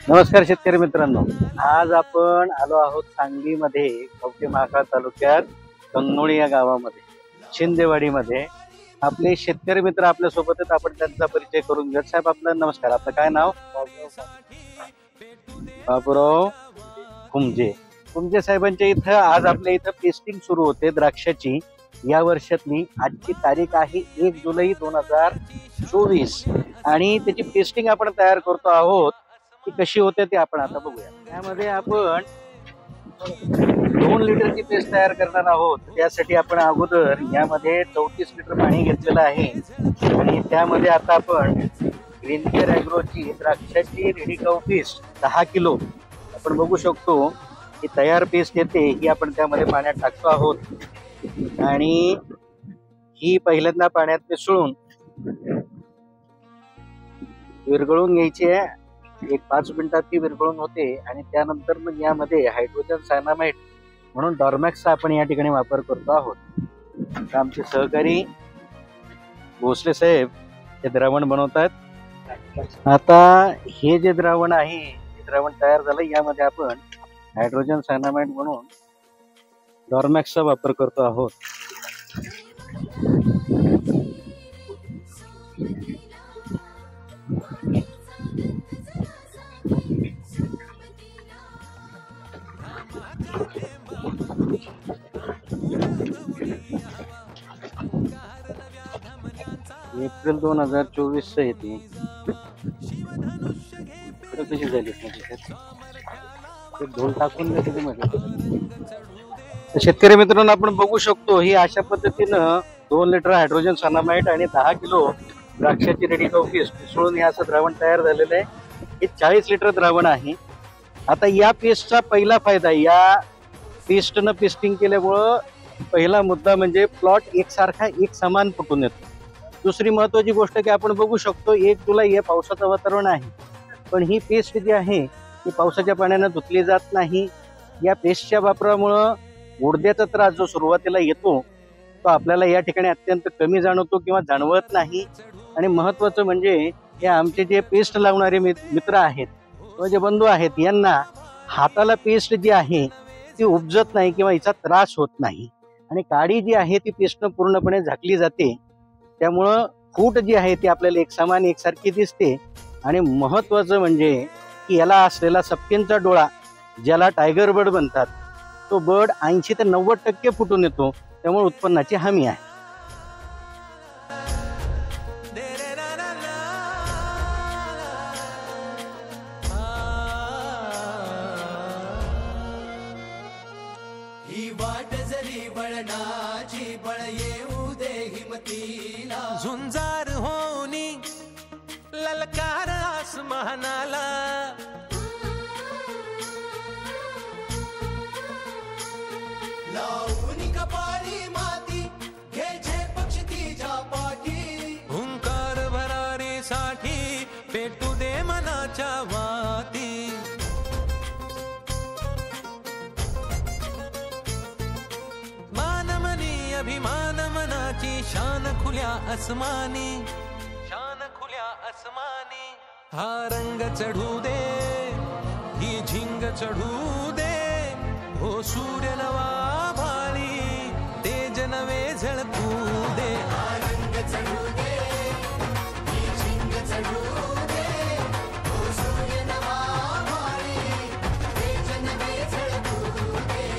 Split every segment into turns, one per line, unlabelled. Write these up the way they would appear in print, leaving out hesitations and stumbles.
नमस्कार शेतकरी मित्रांनो, आज आपण आलो आहोत सांगलीमध्ये कवठे महांकाळ तालुक्यात कन्नोळी या गावामध्ये शिंदेवाडीमध्ये आपले शेतकरी मित्र आपल्या सोबत आहेत. आपण त्यांचा परिचय करून घेऊ. साहेब आपलं नमस्कार, आपलं काय नाव? बाबूराव कुमजे. कुमजे साहेबांच्या इथं आज आपल्या इथं पेस्टिंग सुरू होते द्राक्षाची. या वर्षातली आजची तारीख आहे 1 जुलै 2024 आणि त्याची पेस्टिंग आपण तयार करतो आहोत. ती कशी होते ते आपण आता बघूया. त्यामध्ये आपण 2 लिटरची पेस्ट तयार करणार आहोत. त्यासाठी आपण अगोदर यामध्ये 34 लिटर पाणी घेतलेलं आहे आणि त्यामध्ये आता आपण ग्रीन केअर ॲग्रोची द्राक्षाची रेडी काऊ पेस्ट 10 किलो आपण बघू शकतो ही तयार पेस्ट येते. ही आपण त्यामध्ये पाण्यात टाकतो आहोत आणि ही पहिल्यांदा पाण्यात मिसळून विरघळून घ्यायची आहे. एक 5 मिनिटात ती विरघळून होते आणि त्यानंतर मग यामध्ये हायड्रोजन सायनामाइड म्हणून डॉर्मॅक्सचा आपण या ठिकाणी वापर करतो आहोत. आमचे सहकारी भोसले साहेब हे द्रावण बनवतात. आता हे जे द्रावण आहे हे द्रावण तयार झालं. यामध्ये आपण हायड्रोजन सायनामाइड म्हणून डॉर्मॅक्सचा वापर करतो आहोत. एप्रिल 2024 येते. कशी झाली ढोल टाकून शेतकरी मित्रांनो आपण बघू शकतो ही अशा पद्धतीनं 2 लिटर हायड्रोजन सायनामाइड आणि 10 किलो द्राक्षाची रेडी काऊ पेस्ट मिसळून हे असं द्रावण तयार झालेलं आहे. हे 40 लिटर द्रावण आहे. आता या पेस्टचा पहिला फायदा, या पेस्टनं पेस्टिंग केल्यामुळं पहिला मुद्दा म्हणजे प्लॉट एकसारखा एक समान फुटून येतो. दुसरी महत्वाची गोष्ट की आपण बघू शकतो 1 जुलै हे पावसाचं वातावरण आहे, पण ही पेस्ट जी आहे ती पावसाच्या पाण्यानं धुतली जात नाही. या पेस्टच्या वापरामुळं गुडघ्याचा त्रास जो सुरुवातीला येतो तो आपल्याला या ठिकाणी अत्यंत कमी जाणवतो किंवा जाणवत नाही. आणि महत्वाचं म्हणजे हे आमचे जे पेस्ट लावणारे मित्र आहेत किंवा जे बंधू आहेत यांना हाताला पेस्ट जी आहे ती उपजत नाही किंवा हिचा त्रास होत नाही आणि काडी जी आहे ती पेस्टनं पूर्णपणे झाकली जाते. त्यामुळं फूट जी आहे ती आपल्याला एकसमान एकसारखी दिसते. आणि महत्वाचं म्हणजे की याला असलेला सपकेंचा डोळा ज्याला टायगर बर्ड म्हणतात तो बर्ड 80 ते 90% फुटून येतो. त्यामुळे उत्पन्नाची हमी आहे.
ही वाट जरी बळणाची बळ येऊ दे हिमतीला, झुंजार होनी ललकार आसमानाला, लावून कपाळी माती घ्यायचे पक्ष तिच्या पाठी, हुंकार भरारीसाठी पेटू दे मनाच्या वाती. अभिमान मनाची शान खुल्या आसमानी, शान खुल्या आसमानी. हा रंग चढू दे, ही झिंग चढू दे, हो सूर्य नवा भाळी तेज नवे झळकू दे. हा रंग चढू दे, ही झिंग चढू दे, हो सूर्य नवा भाळी तेज नवे झळकू दे.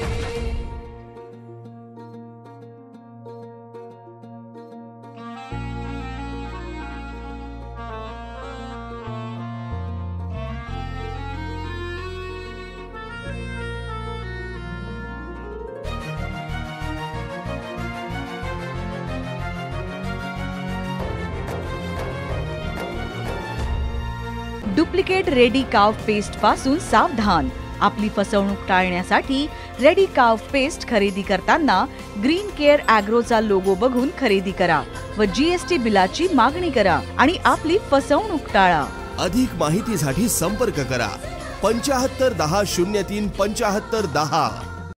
डुप्लिकेट रेडी काव पेस्ट पासून सावधान. आपली फसवणूक टाळण्यासाठी रेडी काव पेस्ट खरेदी करताना ग्रीन केअर ॲग्रोचा लोगो बघून खरेदी करा व GST बिलाची मागणी करा आणि आपली फसवणूक टाळा.
अधिक माहितीसाठी संपर्क करा 75 10 03 75 10.